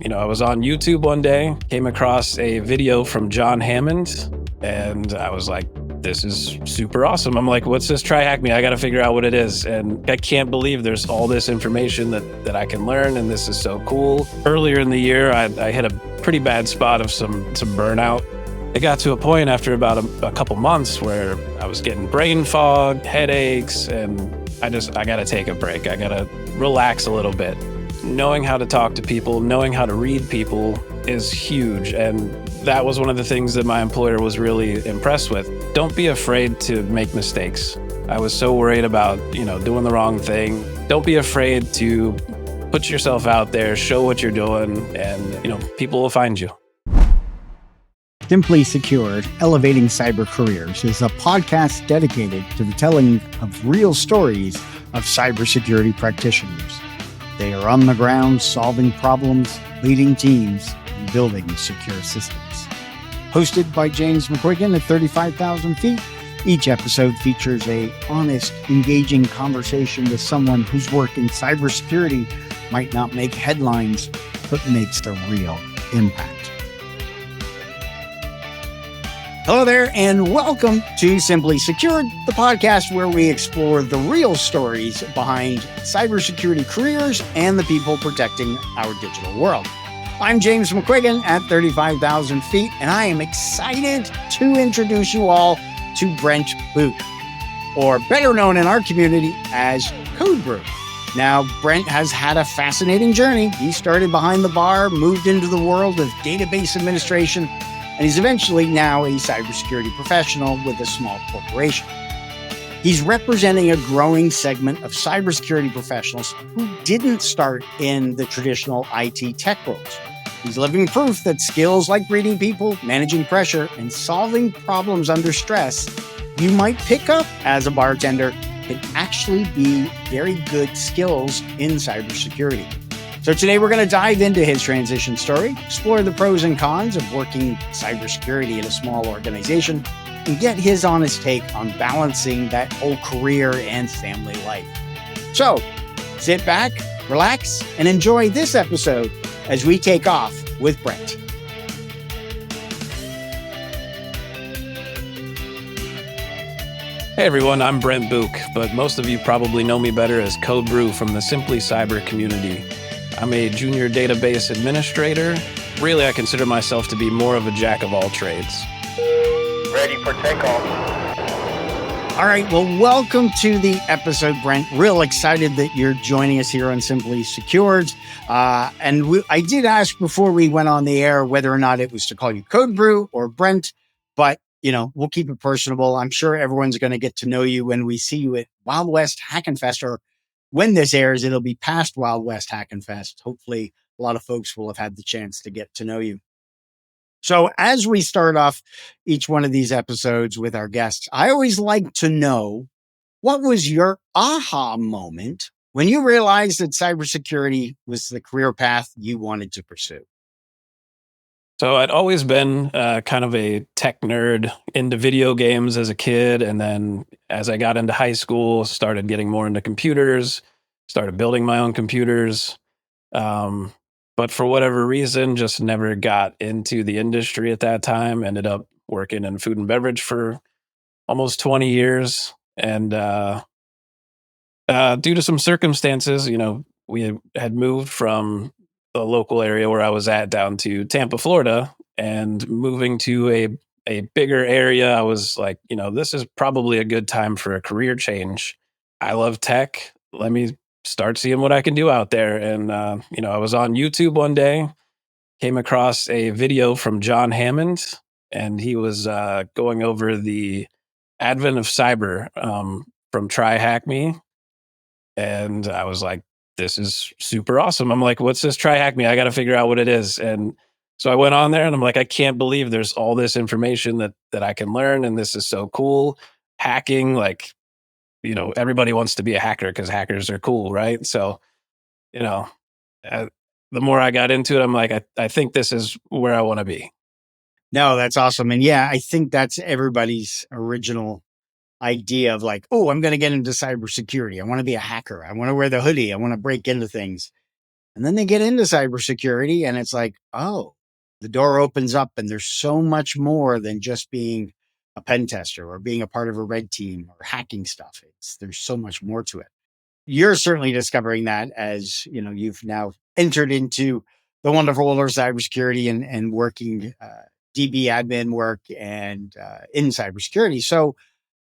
I was on YouTube one day, came across a video from John Hammond, and I was like, this is super awesome. I'm like, what's this? Try hack me. I got to figure out what it is. And I can't believe there's all this information that I can learn, and this is so cool. Earlier in the year, I hit a pretty bad spot of some burnout. It got to a point after about a couple months where I was getting brain fog, headaches, and I got to take a break. I got to relax a little bit. Knowing how to talk to people, knowing how to read people is huge. And that was one of the things that my employer was really impressed with. Don't be afraid to make mistakes. I was so worried about, doing the wrong thing. Don't be afraid to put yourself out there, show what you're doing, and, people will find you. Simply Secured, Elevating Cyber Careers is a podcast dedicated to the telling of real stories of cybersecurity practitioners. They are on the ground solving problems, leading teams, and building secure systems. Hosted by James McQuiggan at 35,000 feet, each episode features an honest, engaging conversation with someone whose work in cybersecurity might not make headlines, but makes a real impact. Hello there, and welcome to Simply Secured, the podcast where we explore the real stories behind cybersecurity careers and the people protecting our digital world. I'm James McQuiggan at 35,000 feet, and I am excited to introduce you all to Brent Buch, or better known in our community as Code Brew. Now, Brent has had a fascinating journey. He started behind the bar, moved into the world of database administration, and he's eventually now a cybersecurity professional with a small corporation. He's representing a growing segment of cybersecurity professionals who didn't start in the traditional IT tech roles. He's living proof that skills like reading people, managing pressure, and solving problems under stress you might pick up as a bartender can actually be very good skills in cybersecurity. So today we're going to dive into his transition story, explore the pros and cons of working cybersecurity in a small organization, and get his honest take on balancing that whole career and family life. So sit back, relax, and enjoy this episode as we take off with Brent. Hey everyone, I'm Brent Buch, but most of you probably know me better as Code Brew from the Simply Cyber community. I'm a junior database administrator. Really, I consider myself to be more of a jack of all trades. Ready for takeoff. All right, well, welcome to the episode, Brent. Real excited that you're joining us here on Simply Secured. I did ask before we went on the air whether or not it was to call you Code Brew or Brent, but we'll keep it personable. I'm sure everyone's going to get to know you when we see you at Wild West Hackin' Fest, or when this airs, it'll be past Wild West Hackin' Fest. Hopefully, a lot of folks will have had the chance to get to know you. So as we start off each one of these episodes with our guests, I always like to know, what was your aha moment when you realized that cybersecurity was the career path you wanted to pursue? So I'd always been kind of a tech nerd into video games as a kid. And then as I got into high school, started getting more into computers, started building my own computers. But for whatever reason, just never got into the industry at that time. Ended up working in food and beverage for almost 20 years. And due to some circumstances, we had moved from the local area where I was at down to Tampa, Florida, and moving to a bigger area. I was like, this is probably a good time for a career change. I love tech. Let me start seeing what I can do out there. And, I was on YouTube one day, came across a video from John Hammond, and he was going over the advent of cyber from Try Hack Me. And I was like, this is super awesome. I'm like, what's this? Try hack me. I got to figure out what it is. And so I went on there and I'm like, I can't believe there's all this information that I can learn. And this is so cool. Hacking, everybody wants to be a hacker because hackers are cool, right? So, the more I got into it, I'm like, I think this is where I want to be. No, that's awesome. And yeah, I think that's everybody's original idea of like, oh, I'm going to get into cybersecurity. I want to be a hacker. I want to wear the hoodie. I want to break into things. And then they get into cybersecurity and it's like, oh, the door opens up and there's so much more than just being a pen tester or being a part of a red team or hacking stuff. There's so much more to it. You're certainly discovering that as you've now entered into the wonderful world of cybersecurity and working DB admin work and in cybersecurity. So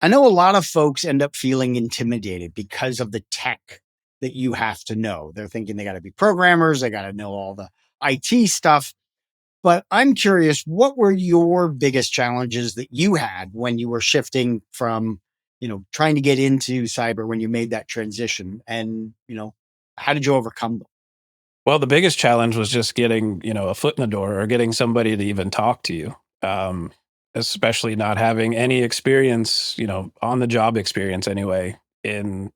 I know a lot of folks end up feeling intimidated because of the tech that you have to know. They're thinking they got to be programmers, they got to know all the IT stuff. But I'm curious, what were your biggest challenges that you had when you were shifting from, trying to get into cyber when you made that transition? And, how did you overcome them? Well, the biggest challenge was just getting, a foot in the door or getting somebody to even talk to you. Especially not having any experience, on the job experience anyway, in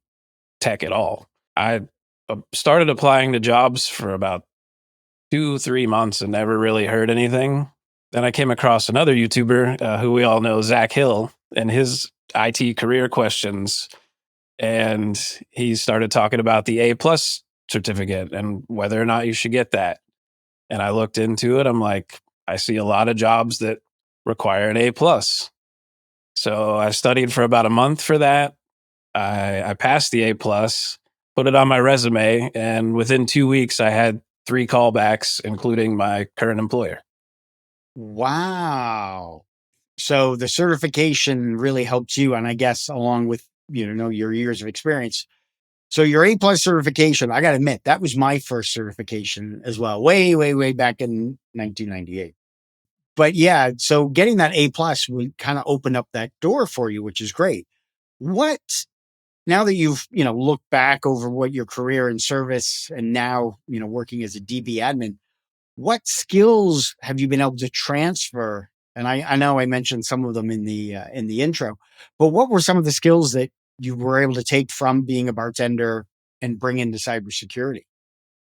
tech at all. I started applying to jobs for about 2, 3 months and never really heard anything. Then I came across another YouTuber who we all know, Zach Hill, and his IT career questions. And he started talking about the A plus certificate and whether or not you should get that. And I looked into it. I'm like, I see a lot of jobs that require an A plus. So I studied for about a month for that. I passed the A plus, put it on my resume, and within 2 weeks, I had 3 callbacks, including my current employer. Wow. So the certification really helped you. And I guess along with, your years of experience. So your A plus certification, I got to admit, that was my first certification as well. Way, way, way back in 1998. But yeah, so getting that A plus would kind of open up that door for you, which is great. What, now that you've, looked back over what your career in service and now, working as a DB admin, what skills have you been able to transfer? And I know I mentioned some of them in the intro, but what were some of the skills that you were able to take from being a bartender and bring into cybersecurity?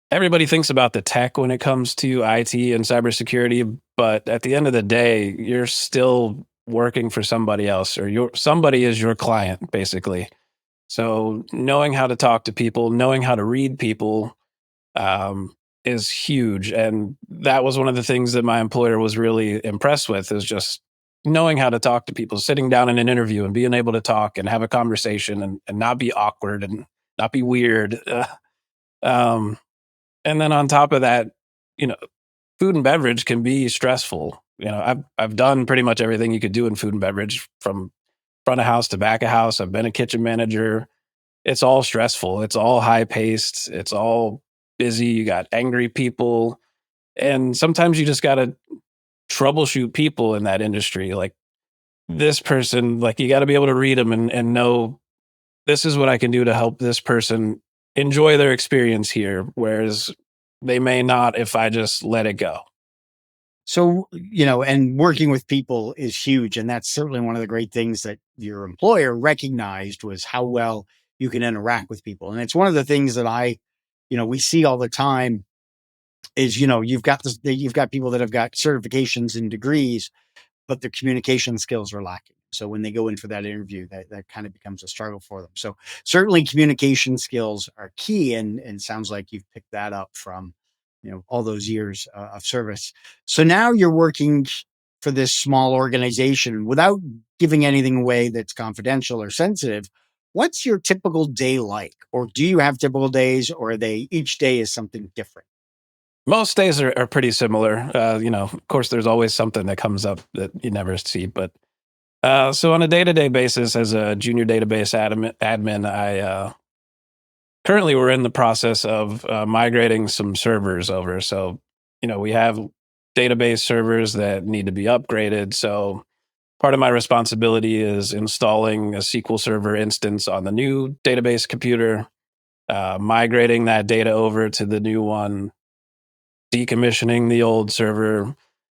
Everybody thinks about the tech when it comes to IT and cybersecurity, but at the end of the day, you're still working for somebody else, or somebody is your client, basically. So knowing how to talk to people, knowing how to read people, um, is huge. And that was one of the things that my employer was really impressed with, is just knowing how to talk to people, sitting down in an interview and being able to talk and have a conversation and not be awkward and not be weird. Um, and then on top of that, you know, food and beverage can be stressful. I've done pretty much everything you could do in food and beverage, from front of house to back of house. I've been a kitchen manager. It's all stressful. It's all high paced. It's all busy. You got angry people. And sometimes you just got to troubleshoot people in that industry. Like, this person, like, you got to be able to read them and know this is what I can do to help this person enjoy their experience here. Whereas they may not if I just let it go. So, and working with people is huge. And that's certainly one of the great things that your employer recognized, was how well you can interact with people. And it's one of the things that we see all the time is, you've got people that have got certifications and degrees, but their communication skills are lacking. So when they go in for that interview, that kind of becomes a struggle for them. So certainly communication skills are key. And sounds like you've picked that up from, all those years of service. So now you're working for this small organization. Without giving anything away that's confidential or sensitive, what's your typical day like? Or do you have typical days, or are they, each day is something different? Most days are pretty similar. Of course, there's always something that comes up that you never see. But so on a day to day basis, as a junior database admin, I currently we're in the process of migrating some servers over. So, we have database servers that need to be upgraded. So part of my responsibility is installing a SQL Server instance on the new database computer, migrating that data over to the new one, decommissioning the old server,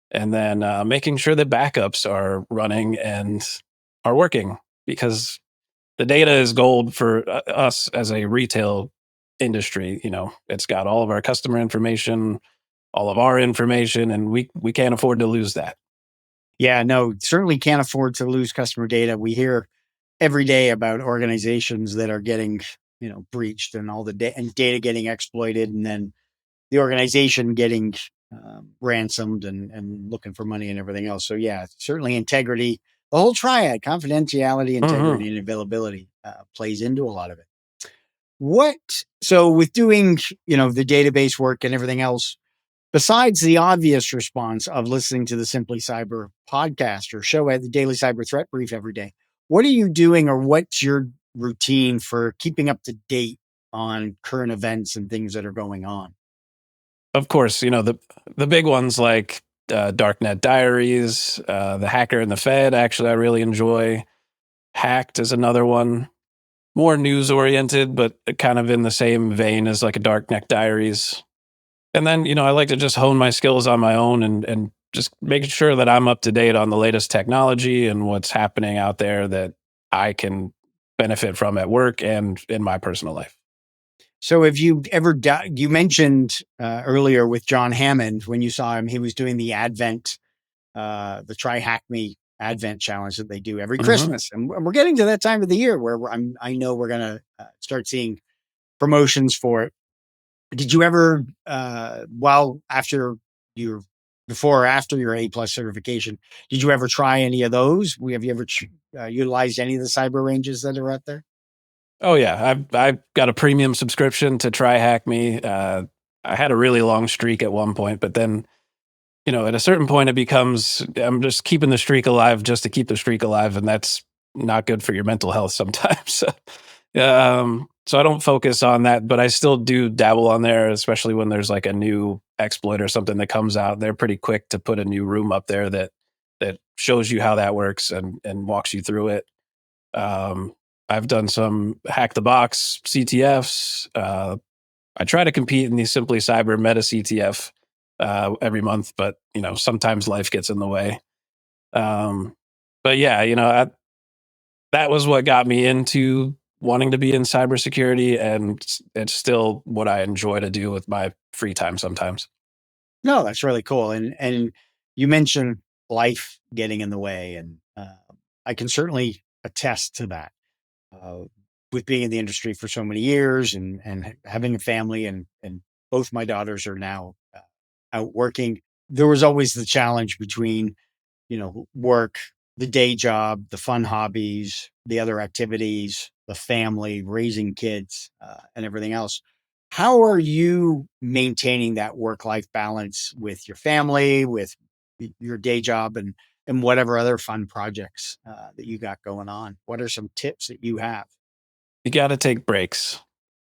and then making sure that backups are running and are working, because the data is gold for us as a retail industry. It's got all of our customer information, all of our information, and we can't afford to lose that. Yeah, no, certainly can't afford to lose customer data. We hear every day about organizations that are getting, breached, and all the and data getting exploited. And then, the organization getting ransomed and looking for money and everything else. So yeah, certainly integrity, the whole triad, confidentiality, Mhm. integrity, and availability plays into a lot of it. So with doing, the database work and everything else, besides the obvious response of listening to the Simply Cyber podcast or show at the Daily Cyber Threat Brief every day, what are you doing, or what's your routine for keeping up to date on current events and things that are going on? Of course, the big ones like Darknet Diaries, the Hacker and the Fed. Actually, I really enjoy. Hacked is another one, more news oriented, but kind of in the same vein as like a Darknet Diaries. And then, I like to just hone my skills on my own and just making sure that I'm up to date on the latest technology and what's happening out there that I can benefit from at work and in my personal life. So have you ever you mentioned earlier with John Hammond, when you saw him, he was doing the Advent, the Try Hack Me Advent challenge that they do every Hmm. Christmas. And we're getting to that time of the year where I know we're going to start seeing promotions for it. Did you ever, after your, before or after your A plus certification, did you ever try any of those? Have you ever utilized any of the cyber ranges that are out there? Oh yeah, I've got a premium subscription to Try Hack Me. I had a really long streak at one point, but then at a certain point, it becomes I'm just keeping the streak alive just to keep the streak alive, and that's not good for your mental health sometimes. So I don't focus on that, but I still do dabble on there, especially when there's like a new exploit or something that comes out. They're pretty quick to put a new room up there that shows you how that works and walks you through it. Um, I've done some hack the box CTFs. I try to compete in the Simply Cyber Meta CTF every month, but sometimes life gets in the way. Um, but yeah, that was what got me into wanting to be in cybersecurity, and it's still what I enjoy to do with my free time sometimes. No, that's really cool. And you mentioned life getting in the way, and I can certainly attest to that. Uh, with being in the industry for so many years and having a family, and both my daughters are now out working, there was always the challenge between work, the day job, the fun hobbies, the other activities, the family, raising kids, and everything else. How are you maintaining that work life balance with your family, with your day job, and whatever other fun projects that you got going on? What are some tips that you have? You got to take breaks.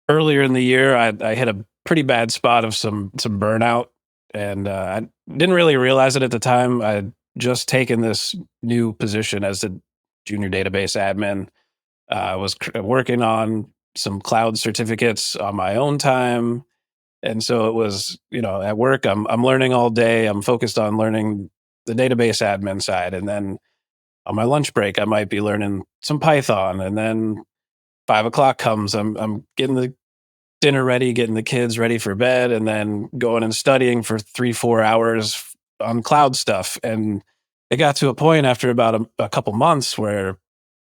Earlier in the year, I hit a pretty bad spot of some burnout, and I didn't really realize it at the time. I'd just taken this new position as a junior database admin. I was working on some cloud certificates on my own time, and so it was at work. I'm learning all day. I'm focused on learning the database admin side, and then on my lunch break, I might be learning some Python, and then 5 o'clock comes. I'm getting the dinner ready, getting the kids ready for bed, and then going and studying for 3-4 hours on cloud stuff. And it got to a point after about a couple months where,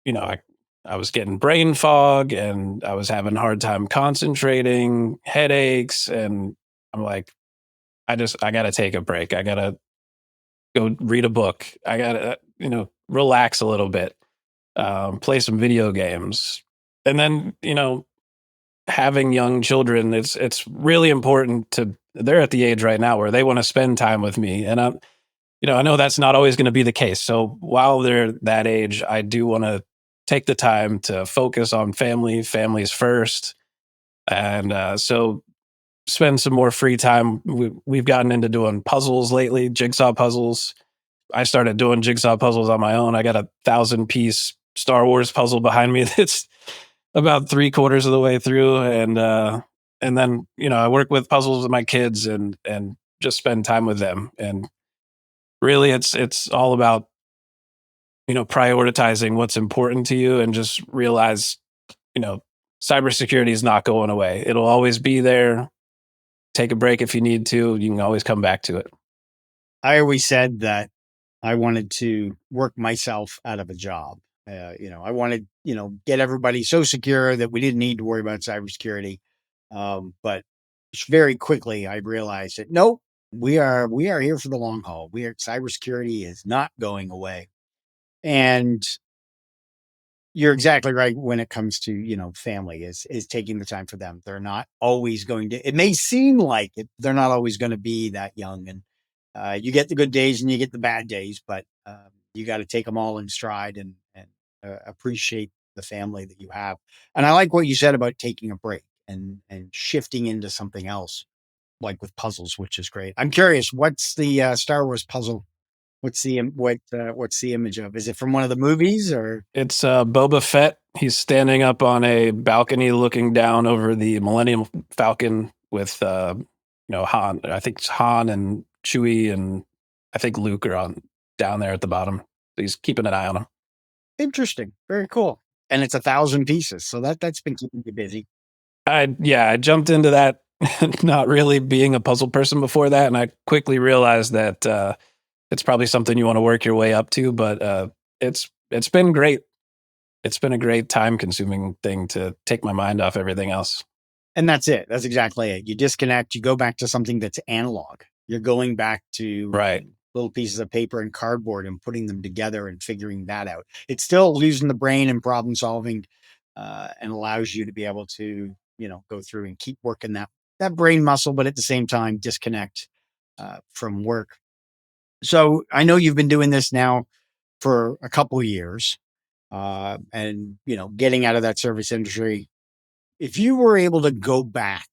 you know, I, I was getting brain fog and I was having a hard time concentrating, headaches. And I'm like, I got to take a break. I got to go read a book. I got to, relax a little bit, play some video games. And then, having young children, it's really important to they're at the age right now where they want to spend time with me. And I know that's not always going to be the case. So while they're that age, I do want to take the time to focus on families first. And so spend some more free time. We've gotten into doing puzzles lately, jigsaw puzzles. I started doing jigsaw puzzles on my own. I got a 1,000-piece Star Wars puzzle behind me that's about 3/4 of the way through, and then I work with puzzles with my kids and just spend time with them. And really, it's all about prioritizing what's important to you, and just realize you know cybersecurity is not going away. It'll always be there. Take a break if you need to. You can always come back to it. I always said that I wanted to work myself out of a job. I wanted, get everybody so secure that we didn't need to worry about cybersecurity. But very quickly I realized that nope, we are here for the long haul. Cybersecurity is not going away. And you're exactly right when it comes to, family is taking the time for them. They're not always going to, it may seem like it, they're not always going to be that young. And you get the good days and you get the bad days, but you got to take them all in stride and appreciate the family that you have. And I like what you said about taking a break and shifting into something else, like with puzzles, which is great. I'm curious, what's the Star Wars puzzle? What's the image of? Is it from one of the movies or? It's Boba Fett. He's standing up on a balcony looking down over the Millennium Falcon with, Han. I think it's Han and Chewie and I think Luke are on down there at the bottom. He's keeping an eye on him. Interesting. Very cool. And it's 1,000 pieces. So that's been keeping you busy. I jumped into that not really being a puzzle person before that, and I quickly realized that it's probably something you want to work your way up to, but it's been great. It's been a great time consuming thing to take my mind off everything else. And that's it. That's exactly it. You disconnect, you go back to something that's analog. You're going back to Right. little pieces of paper and cardboard and putting them together and figuring that out. It's still using the brain and problem solving and allows you to be able to, go through and keep working that brain muscle, but at the same time, disconnect from work. So I know you've been doing this now for a couple of years and, getting out of that service industry. If you were able to go back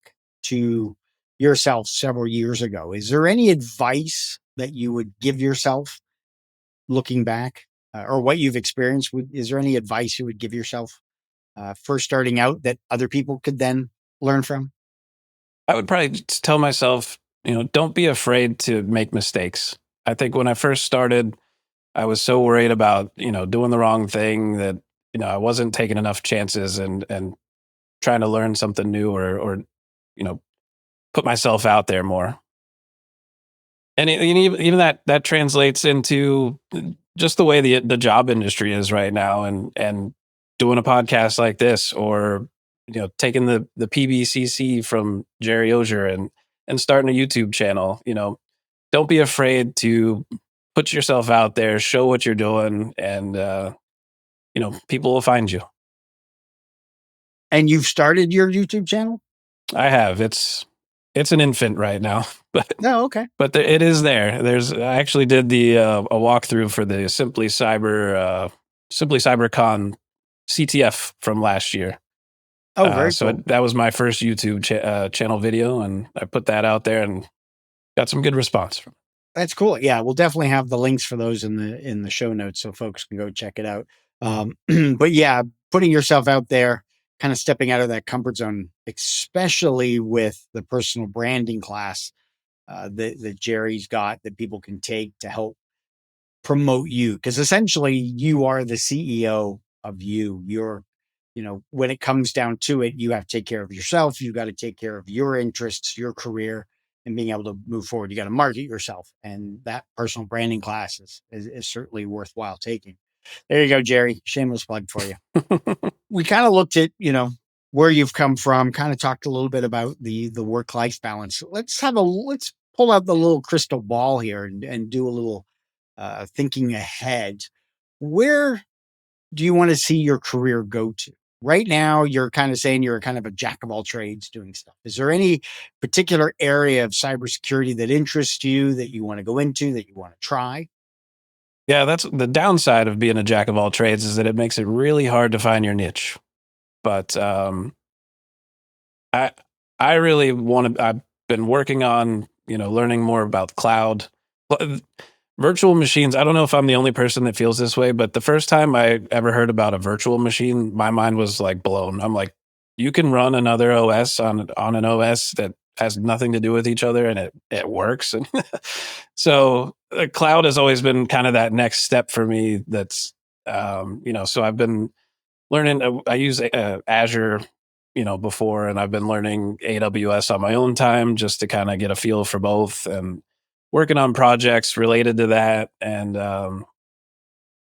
to yourself several years ago, is there any advice that you would give yourself looking back or what you've experienced? Is there any advice you would give yourself first starting out that other people could then learn from? I would probably just tell myself, don't be afraid to make mistakes. I think when I first started, I was so worried about, doing the wrong thing that, I wasn't taking enough chances and trying to learn something new or you know, put myself out there more. And even that translates into just the way the job industry is right now, and doing a podcast like this, or taking the PBCC from Jerry Ogier and starting a YouTube channel. Don't be afraid to put yourself out there, show what you're doing, and people will find you. And you've started your YouTube channel? I have. It's an infant right now, but No, okay. but it is there. I actually did the a walkthrough for the Simply CyberCon CTF from last year. Oh, very So cool. that was my first YouTube channel video, and I put that out there and got some good response from it. That's cool. Yeah, we'll definitely have the links for those in the show notes so folks can go check it out. But yeah, putting yourself out there, kind of stepping out of that comfort zone, especially with the personal branding class that Jerry's got that people can take to help promote you, because essentially you are the CEO of you. When it comes down to it, you have to take care of yourself. You got to take care of your interests, your career, and being able to move forward. You got to market yourself. And that personal branding class is certainly worthwhile taking. There you go, Jerry. Shameless plug for you. We kind of looked at, where you've come from, kind of talked a little bit about the work-life balance. Let's pull out the little crystal ball here and do a little thinking ahead. Where do you want to see your career go to? Right now, you're kind of saying you're kind of a jack of all trades doing stuff. Is there any particular area of cybersecurity that interests you, that you want to go into, that you want to try? Yeah, that's the downside of being a jack of all trades, is that it makes it really hard to find your niche. But I I really want to. I've been working on learning more about cloud. Virtual machines. I don't know if I'm the only person that feels this way, but the first time I ever heard about a virtual machine, my mind was like blown. I'm like, you can run another OS on an OS that has nothing to do with each other, and it works. And so the cloud has always been kind of that next step for me. That's so I've been learning. I use Azure, before, and I've been learning AWS on my own time just to kind of get a feel for both, and working on projects related to that. And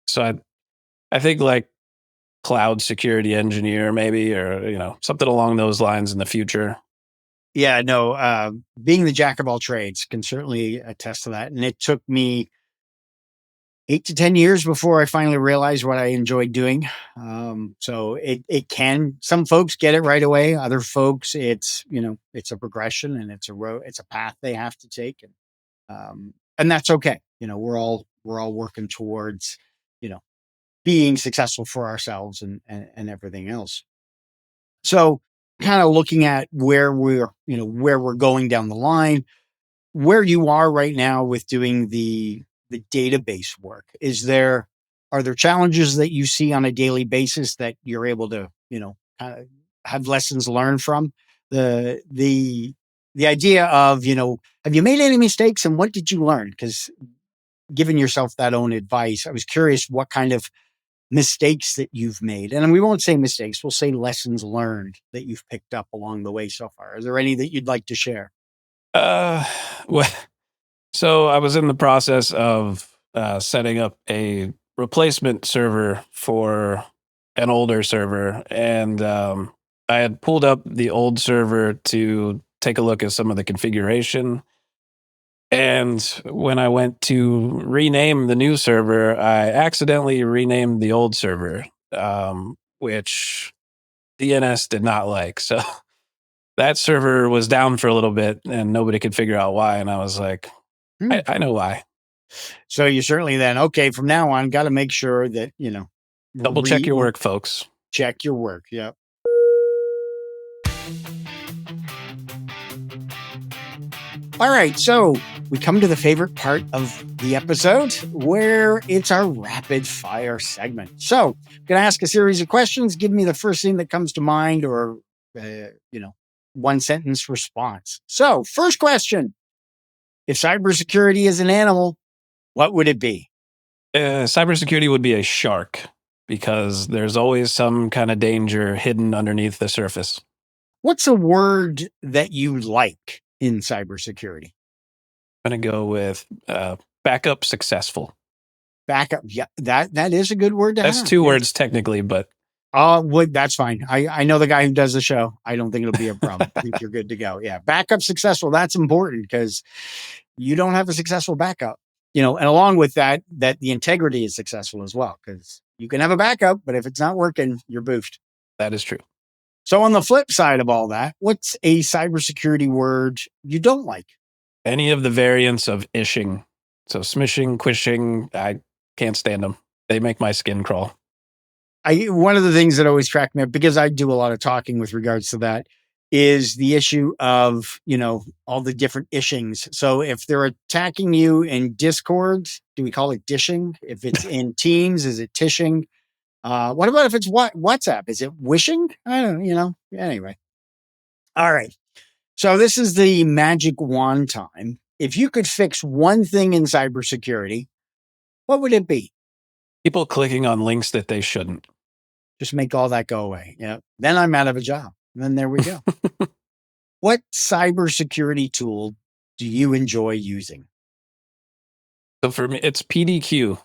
so I think like cloud security engineer maybe, or something along those lines in the future. Yeah, no, being the jack of all trades can certainly attest to that. And it took me 8 to 10 years before I finally realized what I enjoyed doing. So it can, some folks get it right away. Other folks, it's a progression and it's a path they have to take. And that's okay. We're all working towards, you know, being successful for ourselves and everything else. So kind of looking at where we're going down the line, where you are right now with doing the database work, are there challenges that you see on a daily basis that you're able to, kind of have lessons learned from? The the the idea of, have you made any mistakes and what did you learn? Because giving yourself that own advice, I was curious what kind of mistakes that you've made. And we won't say mistakes, we'll say lessons learned that you've picked up along the way so far. Is there any that you'd like to share? Uh, well, so I was in the process of setting up a replacement server for an older server, and I had pulled up the old server to take a look at some of the configuration. And when I went to rename the new server, I accidentally renamed the old server, which DNS did not like. So that server was down for a little bit and nobody could figure out why. And I was like, Hmm. I know why. So you certainly then, okay, from now on, got to make sure that, Double check re your work, folks. check your work. Yep. All right. So we come to the favorite part of the episode where it's our rapid fire segment. So I'm going to ask a series of questions. Give me the first thing that comes to mind or, one sentence response. So, first question: if cybersecurity is an animal, what would it be? Cybersecurity would be a shark because there's always some kind of danger hidden underneath the surface. What's a word that you like in cybersecurity? I'm going to go with backup successful. Backup. Yeah, that is a good word to That's have. two Yes. words technically, but That's fine. I know the guy who does the show. I don't think it'll be a problem. I think you're good to go. Yeah. Backup successful. That's important because you don't have a successful backup, and along with that, the integrity is successful as well, because you can have a backup, but if it's not working, you're boofed. that is true. So on the flip side of all that, what's a cybersecurity word you don't like? Any of the variants of ishing. So smishing, quishing, I can't stand them. They make my skin crawl. One of the things that always cracked me up, because I do a lot of talking with regards to that, is the issue of, all the different ishings. So if they're attacking you in Discord, do we call it dishing? If it's in Teams, is it tishing? What about if it's WhatsApp? Is it wishing? I don't, anyway. All right. So this is the magic wand time. If you could fix one thing in cybersecurity, what would it be? People clicking on links that they shouldn't. Just make all that go away. Yeah. Then I'm out of a job. And then there we go. What cybersecurity tool do you enjoy using? So for me, it's PDQ.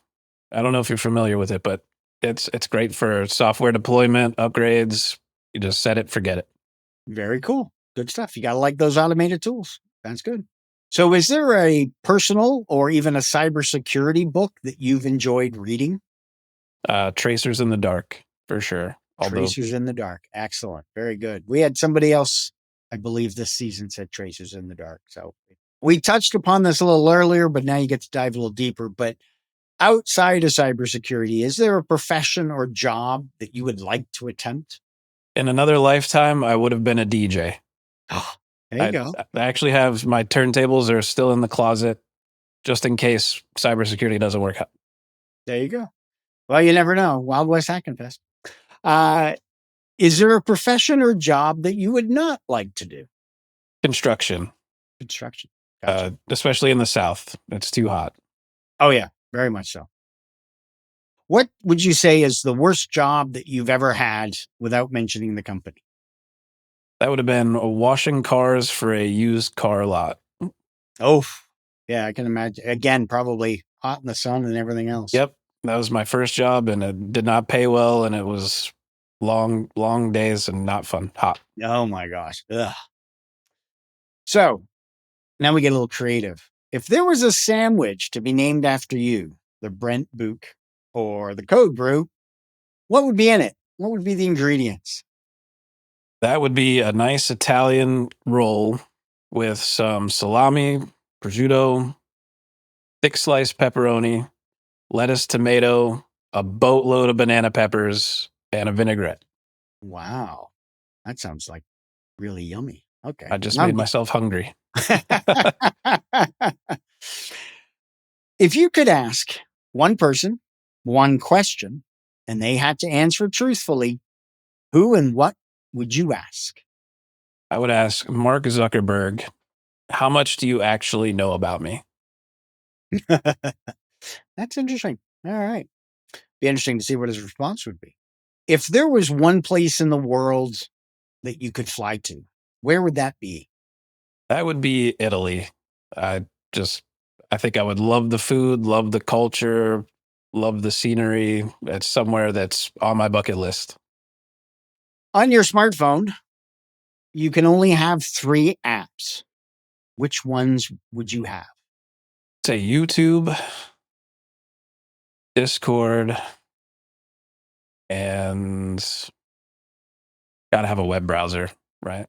I don't know if you're familiar with it, but it's great for software deployment, upgrades. You just set it, forget it. Very cool. Good stuff. You got to like those automated tools. That's good. So is there a personal or even a cybersecurity book that you've enjoyed reading? Tracers in the Dark, for sure. Tracers in the Dark. Excellent. Very good. We had somebody else, I believe this season, said Tracers in the Dark. So we touched upon this a little earlier, but now you get to dive a little deeper. But outside of cybersecurity, is there a profession or job that you would like to attempt? In another lifetime, I would have been a DJ. Oh, there you go. I actually have my turntables are still in the closet just in case cybersecurity doesn't work out. There you go. Well, you never know. Wild West Hacking Fest. Is there a profession or job that you would not like to do? Construction. Construction. Gotcha. Especially in the South. It's too hot. Oh, yeah, very much so. What would you say is the worst job that you've ever had without mentioning the company? That would have been washing cars for a used car lot. Oh, yeah, I can imagine. Again, probably hot in the sun and everything else. Yep. That was my first job and it did not pay well. And it was long days and not fun. Hot. Oh my gosh. Ugh. So now we get a little creative. If there was a sandwich to be named after you, the Brent Buch or the Code Brew, what would be in it? What would be the ingredients? That would be a nice Italian roll with some salami, prosciutto, thick sliced pepperoni, lettuce, tomato, a boatload of banana peppers, and a vinaigrette. Wow. That sounds like really yummy. Okay. I just Now made myself hungry. if you could ask one person one question and they had to answer truthfully, who and what would you ask? I would ask Mark Zuckerberg, how much do you actually know about me? That's interesting. All right. Be interesting to see what his response would be. If there was one place in the world that you could fly to, where would that be? That would be Italy. I just, I think I would love the food, love the culture, love the scenery. It's somewhere that's on my bucket list. On your smartphone, you can only have 3 apps. Which ones would you have? Say YouTube, Discord, and gotta have a web browser, right?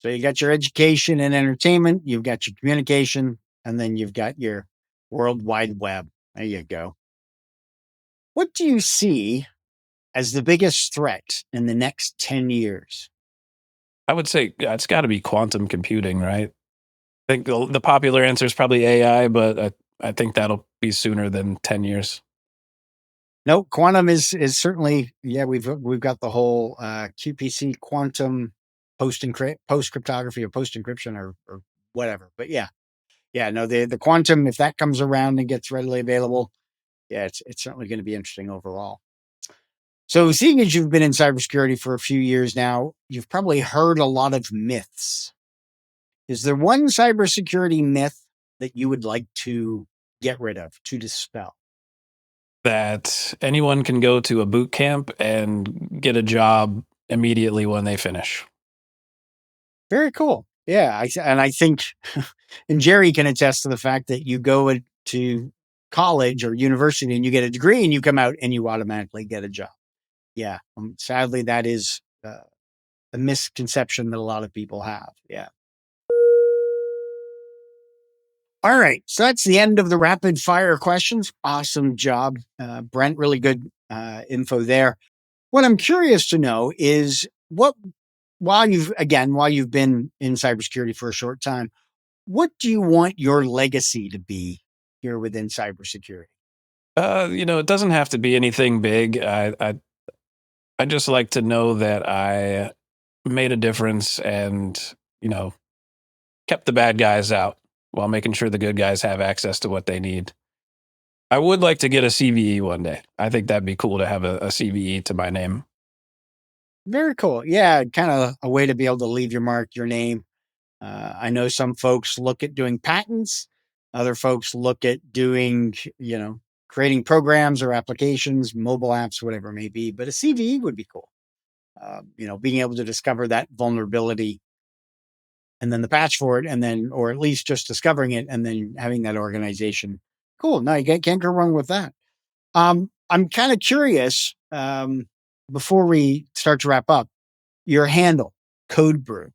So you got your education and entertainment, you've got your communication, and then you've got your World Wide Web. There you go. What do you see as the biggest threat in the next 10 years? I would say it's got to be quantum computing, right? I think the popular answer is probably AI, but I think that'll be sooner than 10 years. No, quantum is certainly, yeah, we've got the whole QPC quantum post cryptography or post encryption or whatever. But yeah, no, the quantum, if that comes around and gets readily available, yeah, it's certainly going to be interesting overall. So, seeing as you've been in cybersecurity for a few years now, you've probably heard a lot of myths. Is there one cybersecurity myth that you would like to get rid of, to dispel? That anyone can go to a boot camp and get a job immediately when they finish. Very cool. Yeah, and I think, and Jerry can attest to the fact that you go to college or university and you get a degree and you come out and you automatically get a job. Yeah, sadly, that is a misconception that a lot of people have. Yeah. All right. So that's the end of the rapid fire questions. Awesome job, Brent. Really good info there. What I'm curious to know is while you've been in cybersecurity for a short time, what do you want your legacy to be here within cybersecurity? It doesn't have to be anything big. I just like to know that I made a difference and, you know, kept the bad guys out while making sure the good guys have access to what they need. I would like to get a CVE one day. I think that'd be cool to have a CVE to my name. Very cool. Yeah, kind of a way to be able to leave your mark, your name. I know some folks look at doing patents. Other folks look at doing, creating programs or applications, mobile apps, whatever it may be. But a CVE would be cool. Being able to discover that vulnerability and then the patch for it, and then, or at least just discovering it and then having that organization. Cool. No, you can't go wrong with that. I'm kind of curious, before we start to wrap up, your handle, Code Brew.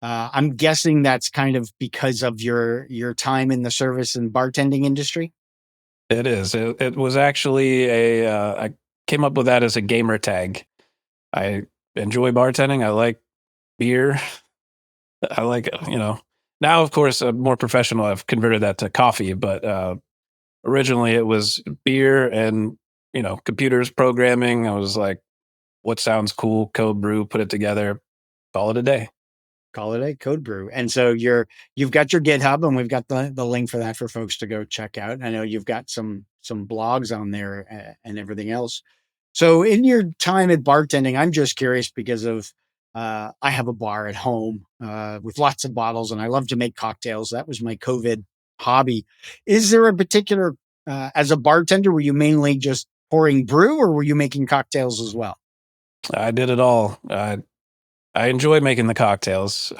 I'm guessing that's kind of because of your time in the service and bartending industry. It is. It was actually I came up with that as a gamer tag. I enjoy bartending. I like beer. I like, now, of course, more professional. I've converted that to coffee, but originally it was beer and, computers programming. I was like, what sounds cool? Code Brew, put it together, call it a day. Call it a Code Brew. And so you've got your GitHub, and we've got the link for that for folks to go check out. I know you've got some blogs on there and everything else. So in your time at bartending, I'm just curious because of I have a bar at home with lots of bottles, and I love to make cocktails. That was my COVID hobby. Is there a particular as a bartender, were you mainly just pouring brew, or were you making cocktails as well? I did it all. I enjoy making the cocktails.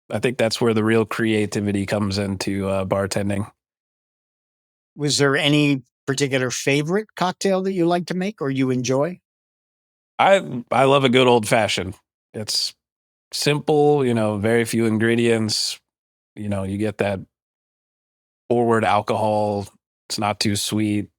I think that's where the real creativity comes into bartending. Was there any particular favorite cocktail that you like to make or you enjoy? I love a good old fashioned. It's simple, very few ingredients. You get that forward alcohol. It's not too sweet,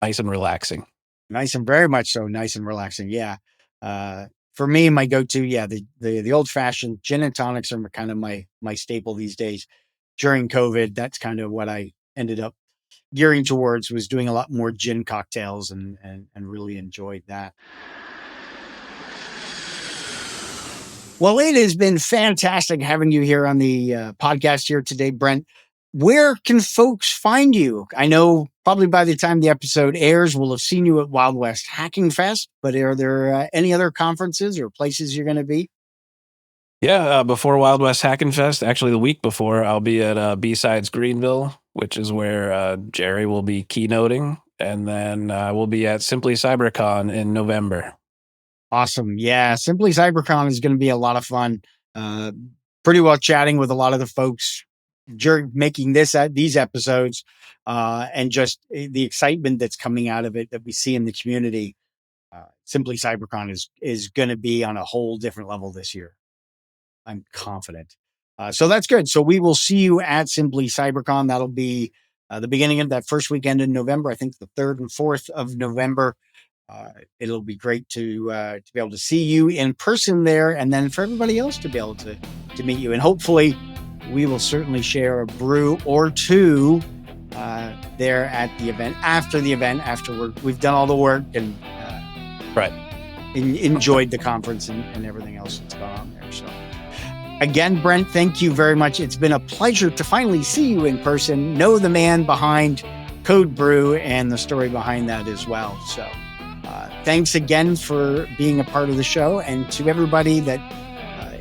nice and relaxing. Nice and very much so. Nice and relaxing. Yeah. For me, my go-to, yeah, the old fashioned gin and tonics are kind of my staple these days. During COVID, that's kind of what I ended up gearing towards, was doing a lot more gin cocktails and really enjoyed that. Well, it has been fantastic having you here on the podcast here today, Brent. Where can folks find you? I know probably by the time the episode airs, we'll have seen you at Wild West Hacking Fest, but are there any other conferences or places you're going to be? Yeah, before Wild West Hacking Fest, actually the week before, I'll be at B-Sides Greenville, which is where Jerry will be keynoting. And then we'll be at Simply CyberCon in November. Awesome. Yeah, Simply CyberCon is going to be a lot of fun. Pretty well chatting with a lot of the folks during making these episodes, and just the excitement that's coming out of it that we see in the community. Simply CyberCon is going to be on a whole different level this year. I'm confident. So that's good. So we will see you at Simply CyberCon. That'll be the beginning of that first weekend in November. I think the 3rd and 4th of November. It'll be great to be able to see you in person there, and then for everybody else to be able to meet you. And hopefully we will certainly share a brew or two there at the event, after we've done all the work and right. Enjoyed the conference and everything else that's gone on there. So again, Brent, thank you very much. It's been a pleasure to finally see you in person, know the man behind Code Brew and the story behind that as well. So thanks again for being a part of the show. And to everybody that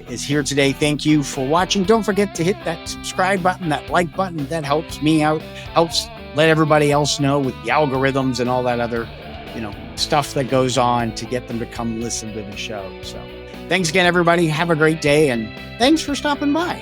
is here today, thank you for watching. Don't forget to hit that subscribe button, that like button. That helps me out, helps let everybody else know with the algorithms and all that other, stuff that goes on to get them to come listen to the show. So thanks again, everybody. Have a great day. And thanks for stopping by.